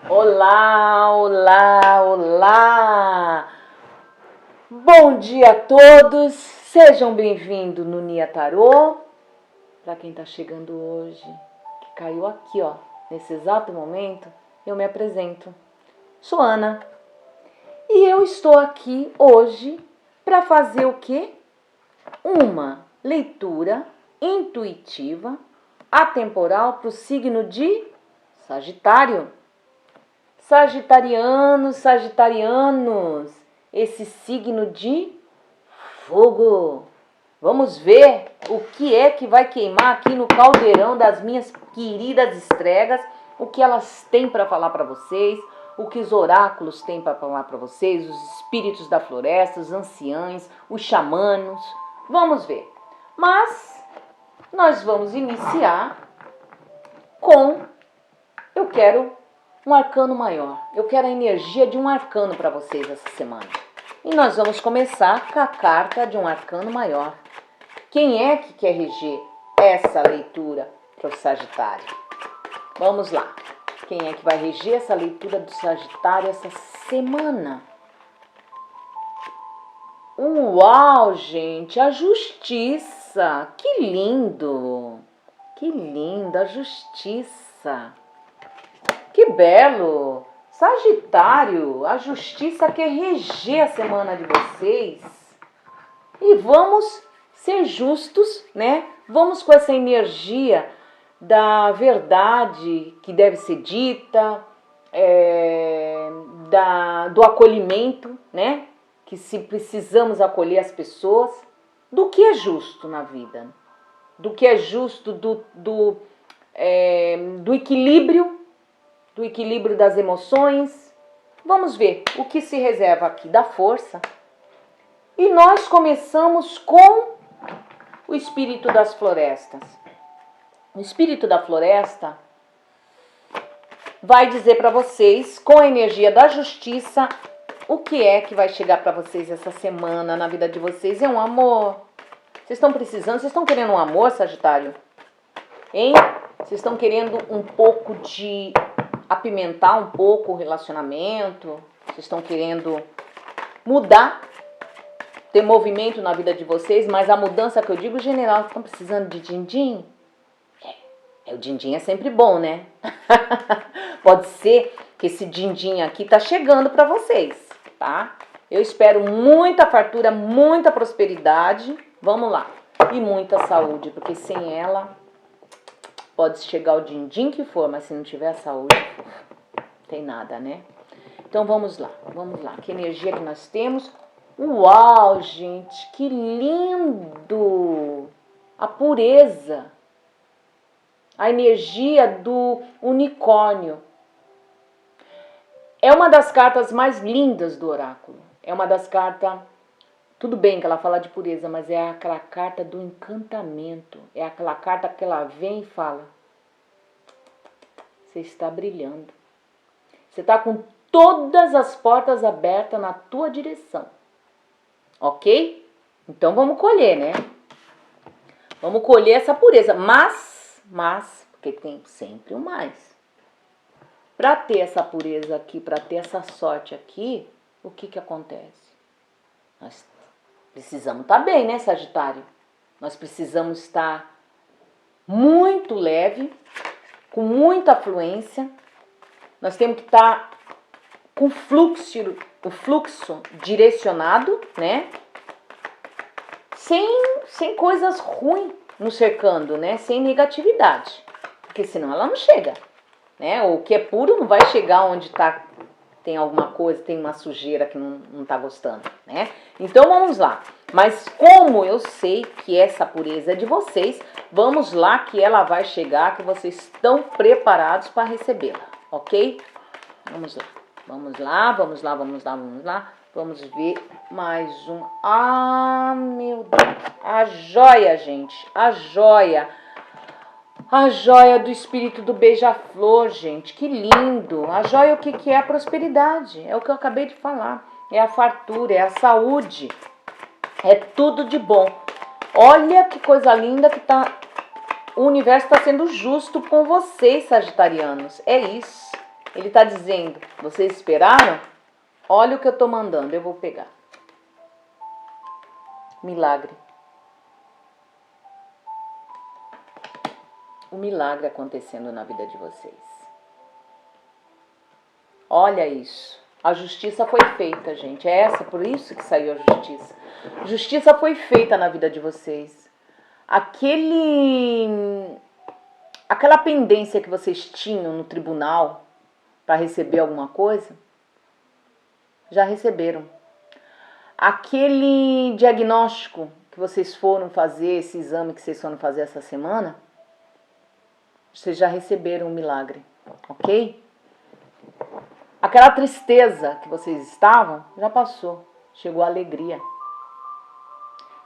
Olá, olá, olá! Bom dia a todos, sejam bem-vindos no Nia Tarô. Para quem está chegando hoje, que caiu aqui, ó, nesse exato momento, eu me apresento. Sou Ana e eu estou aqui hoje para fazer o quê? Uma leitura intuitiva, atemporal para o signo de Sagitário. Sagitarianos, esse signo de fogo. Vamos ver o que é que vai queimar aqui no caldeirão das minhas queridas estregas, o que elas têm para falar para vocês, o que os oráculos têm para falar para vocês, os espíritos da floresta, os anciães, os xamanos. Vamos ver. Mas nós vamos iniciar com eu quero um arcano maior. Eu quero a energia de um arcano para vocês essa semana. E nós vamos começar com a carta de um arcano maior. Quem é que quer reger essa leitura para o Sagitário? Vamos lá. Quem é que vai reger essa leitura do Sagitário essa semana? Uau, gente, a justiça. Que lindo. Que linda a justiça. Que belo! Sagitário, a justiça quer reger a semana de vocês. E vamos ser justos, né? Vamos com essa energia da verdade que deve ser dita, do acolhimento, né? Que se precisamos acolher as pessoas, do que é justo na vida, do que é justo, do equilíbrio, do equilíbrio das emoções. Vamos ver o que se reserva aqui da força. E nós começamos com o espírito das florestas. O espírito da floresta vai dizer para vocês, com a energia da justiça, o que é que vai chegar para vocês essa semana na vida de vocês. É um amor. Vocês estão precisando, vocês estão querendo um amor, Sagitário? Hein? Vocês estão querendo um pouco de apimentar um pouco o relacionamento? Vocês estão querendo mudar, ter movimento na vida de vocês, mas a mudança que eu digo, general, estão precisando de din-din? O din-din é sempre bom, né? Pode ser que esse din-din aqui tá chegando para vocês, tá? Eu espero muita fartura, muita prosperidade, vamos lá, e muita saúde, porque sem ela pode chegar o din-din que for, mas se não tiver saúde, tem nada, né? Então vamos lá, que energia que nós temos. Uau, gente, que lindo! A pureza, a energia do unicórnio. É uma das cartas mais lindas do oráculo. É uma das cartas, tudo bem que ela fala de pureza, mas é aquela carta do encantamento. É aquela carta que ela vem e fala: você está brilhando. Você está com todas as portas abertas na tua direção. Ok? Então vamos colher, né? Vamos colher essa pureza. Mas, porque tem sempre o mais. Para ter essa pureza aqui, para ter essa sorte aqui, o que acontece? Nós precisamos estar bem, né, Sagitário? Nós precisamos estar muito leve, com muita fluência. Nós temos que estar com o fluxo direcionado, né? Sem coisas ruins nos cercando, né? Sem negatividade. Porque senão ela não chega, né? O que é puro não vai chegar onde tem alguma coisa, tem uma sujeira que não tá gostando, né? Então vamos lá. Mas como eu sei que essa pureza é de vocês, vamos lá que ela vai chegar, que vocês estão preparados para recebê-la, ok? Vamos lá. Vamos ver mais um. Ah, meu Deus. A joia, gente. A joia. A joia do espírito do beija-flor, gente. Que lindo. A joia, o que é a prosperidade? É o que eu acabei de falar. É a fartura, é a saúde. É tudo de bom. Olha que coisa linda que tá. O universo está sendo justo com vocês, sagitarianos. É isso. Ele está dizendo, vocês esperaram? Olha o que eu estou mandando, eu vou pegar. Milagre. O milagre acontecendo na vida de vocês. Olha isso. A justiça foi feita, gente. É por isso que saiu a justiça. Justiça foi feita na vida de vocês. Aquela pendência que vocês tinham no tribunal para receber alguma coisa, já receberam. Aquele diagnóstico que vocês foram fazer, esse exame que vocês foram fazer essa semana, vocês já receberam o milagre, ok? Aquela tristeza que vocês estavam, já passou. Chegou a alegria.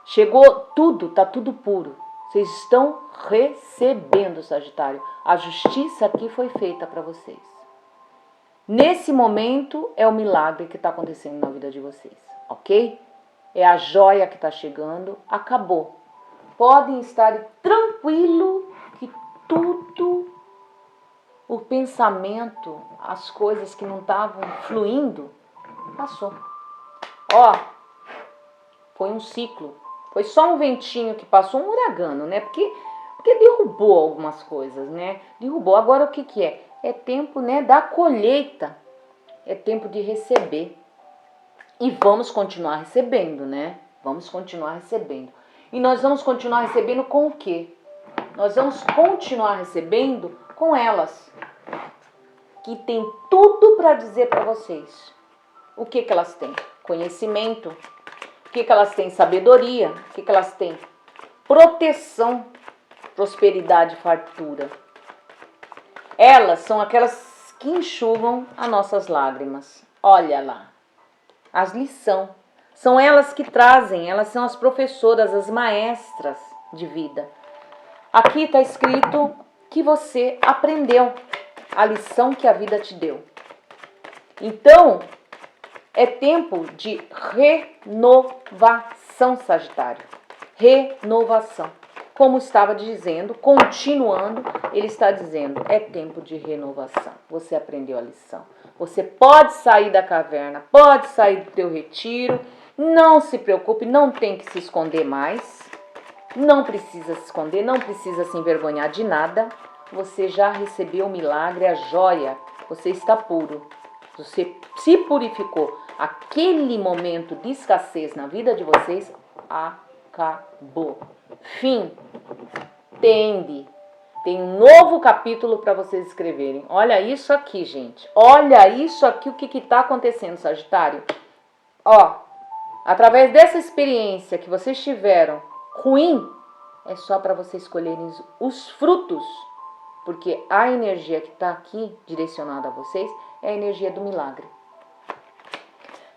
Chegou tudo, tá tudo puro. Vocês estão recebendo, Sagitário. A justiça aqui foi feita para vocês. Nesse momento é o milagre que está acontecendo na vida de vocês, ok? É a joia que está chegando, acabou. Podem estar tranquilo que tudo, o pensamento, as coisas que não estavam fluindo, passou. Ó, foi um ciclo. Foi só um ventinho que passou, um uragano, né? Porque derrubou algumas coisas, né? Derrubou. Agora o que é? É tempo, né, da colheita. É tempo de receber. E vamos continuar recebendo, né? Vamos continuar recebendo. E nós vamos continuar recebendo com o quê? Nós vamos continuar recebendo com elas. Que tem tudo para dizer para vocês. O que elas têm? Conhecimento. O que elas têm? Sabedoria. O que elas têm? Proteção, prosperidade e fartura. Elas são aquelas que enxugam as nossas lágrimas. Olha lá. As lições. São elas que trazem, elas são as professoras, as maestras de vida. Aqui está escrito que você aprendeu a lição que a vida te deu. Então, é tempo de renovação, Sagitário. Renovação. Como estava dizendo, continuando, ele está dizendo, é tempo de renovação. Você aprendeu a lição. Você pode sair da caverna, pode sair do teu retiro. Não se preocupe, não tem que se esconder mais. Não precisa se esconder, não precisa se envergonhar de nada. Você já recebeu o milagre, a joia. Você está puro. Você se purificou. Aquele momento de escassez na vida de vocês acabou. Fim. Tende. Tem um novo capítulo para vocês escreverem. Olha isso aqui, gente. Olha isso aqui, o que está acontecendo, Sagitário. Ó, através dessa experiência que vocês tiveram ruim, é só para vocês escolherem os frutos. Porque a energia que está aqui direcionada a vocês é a energia do milagre.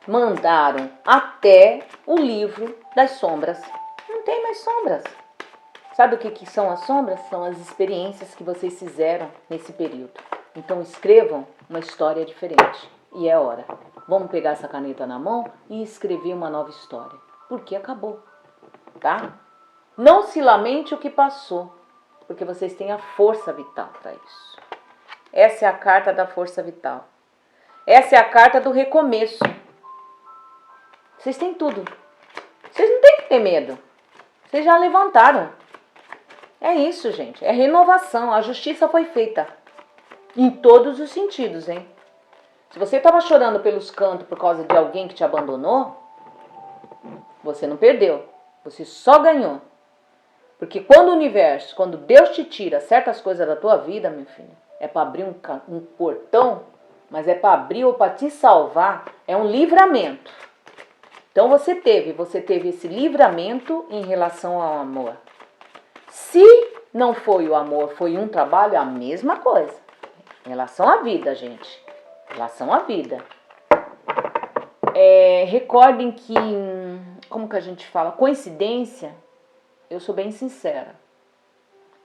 Mandaram até o livro das sombras. Não tem mais sombras. Sabe o que são as sombras? São as experiências que vocês fizeram nesse período. Então escrevam uma história diferente. E é hora. Vamos pegar essa caneta na mão e escrever uma nova história. Porque acabou. Tá? Não se lamente o que passou. Porque vocês têm a força vital para isso. Essa é a carta da força vital. Essa é a carta do recomeço. Vocês têm tudo. Vocês não têm que ter medo. Vocês já levantaram. É isso, gente. É renovação. A justiça foi feita. Em todos os sentidos, hein? Se você estava chorando pelos cantos por causa de alguém que te abandonou, você não perdeu. Você só ganhou. Porque quando o universo, quando Deus te tira certas coisas da tua vida, meu filho, é para abrir um portão, mas é para abrir ou para te salvar, é um livramento. Então você teve esse livramento em relação ao amor. Se não foi o amor, foi um trabalho, é a mesma coisa. Em relação à vida, gente. Em relação à vida. Recordem que, como que a gente fala? Coincidência, eu sou bem sincera.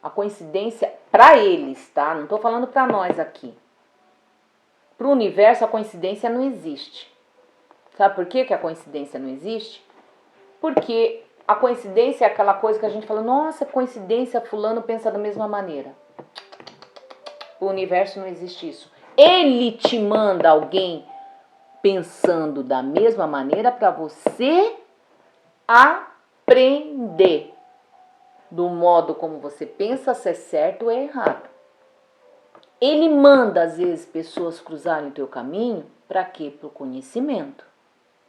A coincidência, para eles, tá? Não estou falando para nós aqui. Para o universo, a coincidência não existe. Sabe por que a coincidência não existe? Porque a coincidência é aquela coisa que a gente fala, nossa, coincidência, fulano pensa da mesma maneira. O universo não existe isso. ele te manda alguém pensando da mesma maneira para você aprender do modo como você pensa se é certo ou é errado. Ele manda às vezes pessoas cruzarem o teu caminho para quê? Para o conhecimento,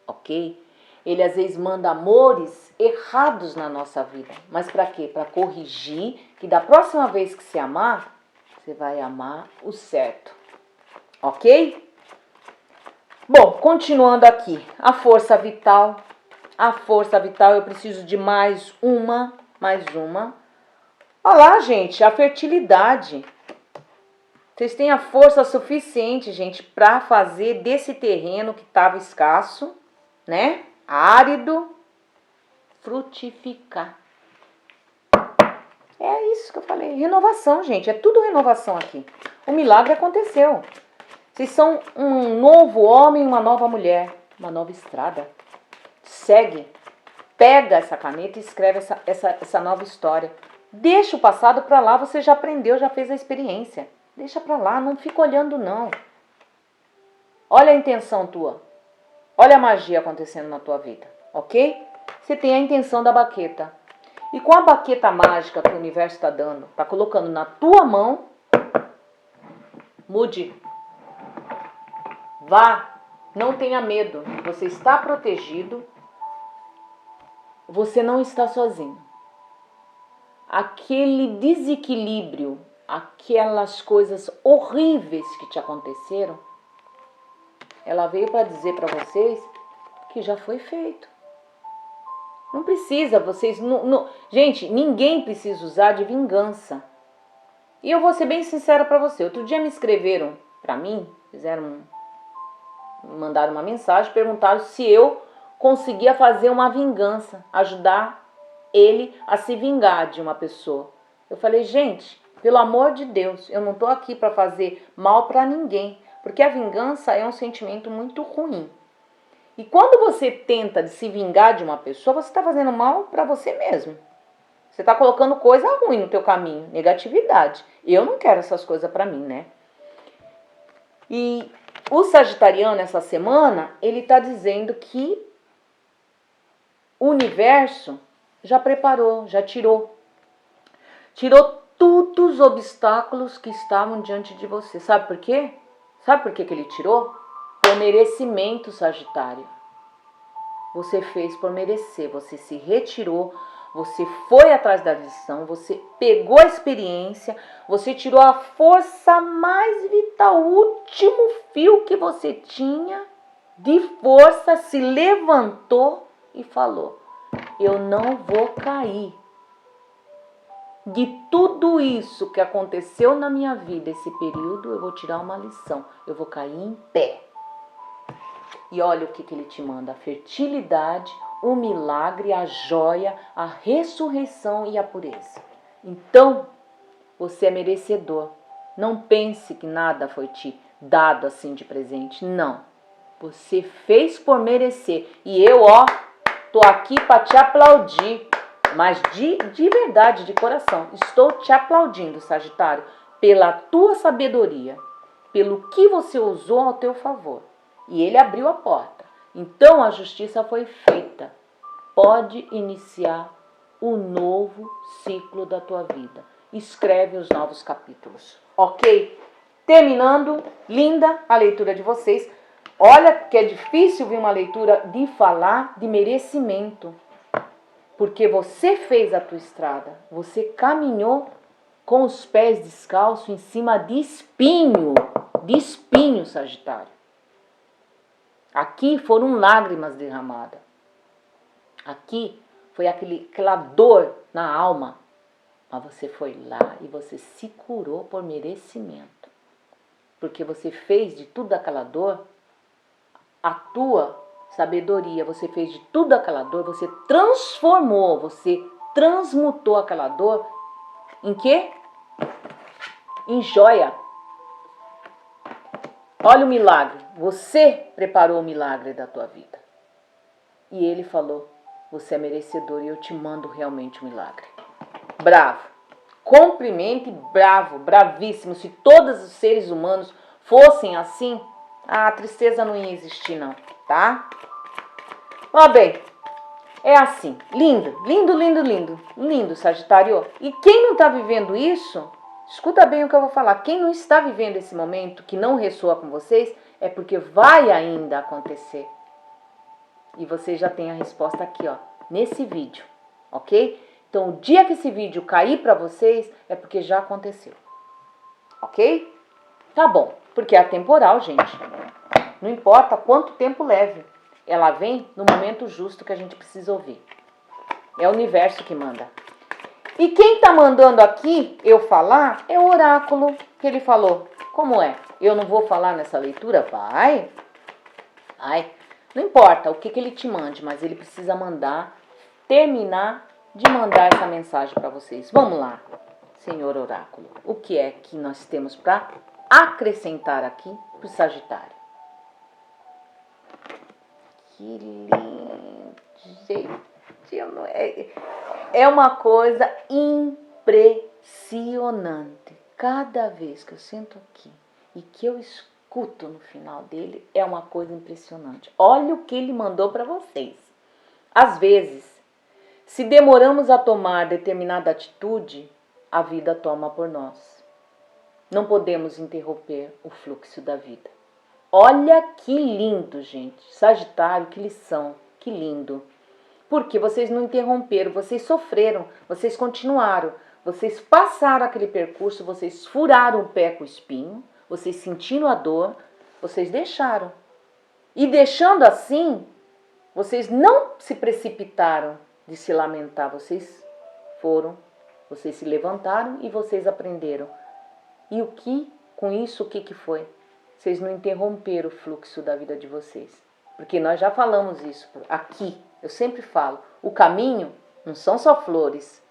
ok? Ele às vezes manda amores errados na nossa vida, mas para quê? Para corrigir, que da próxima vez que se amar, você vai amar o certo, ok? Bom, continuando aqui, a força vital. A força vital, eu preciso de mais uma. Olha lá, gente, a fertilidade. Vocês têm a força suficiente, gente, para fazer desse terreno que estava escasso, né? Árido, frutificar. É isso que eu falei. Renovação, gente. É tudo renovação aqui. O milagre aconteceu. Vocês são um novo homem, uma nova mulher, uma nova estrada. Segue. Pega essa caneta e escreve essa nova história. Deixa o passado para lá, você já aprendeu, já fez a experiência. Deixa para lá, não fica olhando não. Olha a intenção tua. Olha a magia acontecendo na tua vida, ok? Você tem a intenção da baqueta. E com a baqueta mágica que o universo está dando, está colocando na tua mão, mude. Vá, não tenha medo. Você está protegido. Você não está sozinho. Aquele desequilíbrio, aquelas coisas horríveis que te aconteceram, ela veio para dizer para vocês que já foi feito. Não precisa, vocês... Gente, ninguém precisa usar de vingança. E eu vou ser bem sincera para você. Outro dia me escreveram para mim, mandaram uma mensagem, perguntaram se eu conseguia fazer uma vingança, ajudar ele a se vingar de uma pessoa. Eu falei, gente, pelo amor de Deus, eu não estou aqui para fazer mal para ninguém, porque a vingança é um sentimento muito ruim. E quando você tenta se vingar de uma pessoa, você está fazendo mal para você mesmo. Você está colocando coisa ruim no teu caminho, negatividade. Eu não quero essas coisas para mim, né? E o sagitariano, essa semana, ele está dizendo que o universo já preparou, já tirou. Tirou todos os obstáculos que estavam diante de você. Sabe por quê? Sabe por que ele tirou? Por merecimento, Sagitário. Você fez por merecer, você se retirou, você foi atrás da lição, você pegou a experiência, você tirou a força mais vital, o último fio que você tinha de força, se levantou e falou, eu não vou cair. De tudo isso que aconteceu na minha vida, esse período, eu vou tirar uma lição, eu vou cair em pé. E olha o que ele te manda, a fertilidade, o milagre, a joia, a ressurreição e a pureza. Então, você é merecedor. Não pense que nada foi te dado assim de presente. Não. Você fez por merecer. E eu, tô aqui para te aplaudir. Mas de verdade, de coração, estou te aplaudindo, Sagitário, pela tua sabedoria, pelo que você usou ao teu favor. E ele abriu a porta. Então a justiça foi feita. Pode iniciar o novo ciclo da tua vida. Escreve os novos capítulos. Ok? Terminando, linda a leitura de vocês. Olha que é difícil ver uma leitura de falar de merecimento. Porque você fez a tua estrada. Você caminhou com os pés descalços em cima de espinho. De espinho, Sagitário. Aqui foram lágrimas derramadas. Aqui foi aquela dor na alma. Mas você foi lá e você se curou por merecimento. Porque você fez de tudo aquela dor a tua sabedoria. Você fez de tudo aquela dor, você transformou, você transmutou aquela dor em quê? Em joia. Olha o milagre. Você preparou o milagre da tua vida. E ele falou, você é merecedor e eu te mando realmente o milagre. Bravo. Cumprimente bravo, bravíssimo. Se todos os seres humanos fossem assim, a tristeza não ia existir não, tá? Ó bem, é assim, lindo, lindo, lindo, lindo, lindo, Sagitário. E quem não tá vivendo isso, escuta bem o que eu vou falar, quem não está vivendo esse momento, que não ressoa com vocês, é porque vai ainda acontecer. E você já tem a resposta aqui, ó, nesse vídeo, ok? Então, o dia que esse vídeo cair pra vocês, é porque já aconteceu, ok? Tá bom, porque é atemporal, gente. Não importa quanto tempo leve, ela vem no momento justo que a gente precisa ouvir. É o universo que manda. E quem tá mandando aqui eu falar é o oráculo que ele falou. Como é? Eu não vou falar nessa leitura? Vai. Não importa o que ele te mande, mas ele precisa terminar de mandar essa mensagem para vocês. Vamos lá, senhor oráculo. O que é que nós temos para acrescentar aqui para o Sagitário? Que lindo, gente. É uma coisa impressionante. Cada vez que eu sento aqui e que eu escuto no final dele, é uma coisa impressionante. Olha o que ele mandou para vocês. Às vezes, se demoramos a tomar determinada atitude, a vida toma por nós. Não podemos interromper o fluxo da vida. Olha que lindo, gente. Sagitário, que lição, que lindo. Porque vocês não interromperam, vocês sofreram, vocês continuaram, vocês passaram aquele percurso, vocês furaram o pé com o espinho, vocês sentiram a dor, vocês deixaram. E deixando assim, vocês não se precipitaram de se lamentar, vocês se levantaram e vocês aprenderam. E com isso, o que foi? Vocês não interromperam o fluxo da vida de vocês. Porque nós já falamos isso aqui, eu sempre falo, o caminho não são só flores.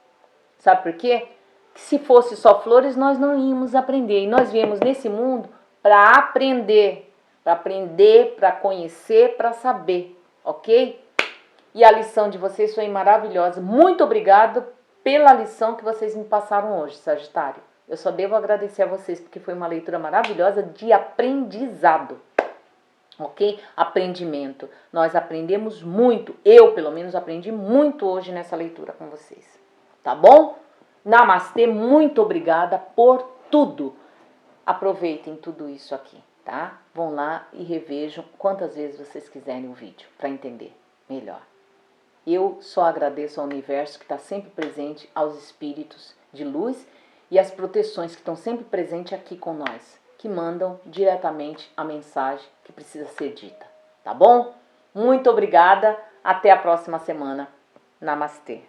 Sabe por quê? Que se fosse só flores, nós não íamos aprender. E nós viemos nesse mundo para aprender, para conhecer, para saber, ok? E a lição de vocês foi maravilhosa. Muito obrigada pela lição que vocês me passaram hoje, Sagitário. Eu só devo agradecer a vocês, porque foi uma leitura maravilhosa de aprendizado. Ok? Aprendimento. Nós aprendemos muito. Eu, pelo menos, aprendi muito hoje nessa leitura com vocês. Tá bom? Namastê, muito obrigada por tudo. Aproveitem tudo isso aqui, tá? Vão lá e revejam quantas vezes vocês quiserem o vídeo, para entender melhor. Eu só agradeço ao universo que está sempre presente, aos espíritos de luz e às proteções que estão sempre presentes aqui com nós, que mandam diretamente a mensagem que precisa ser dita. Tá bom? Muito obrigada. Até a próxima semana. Namastê.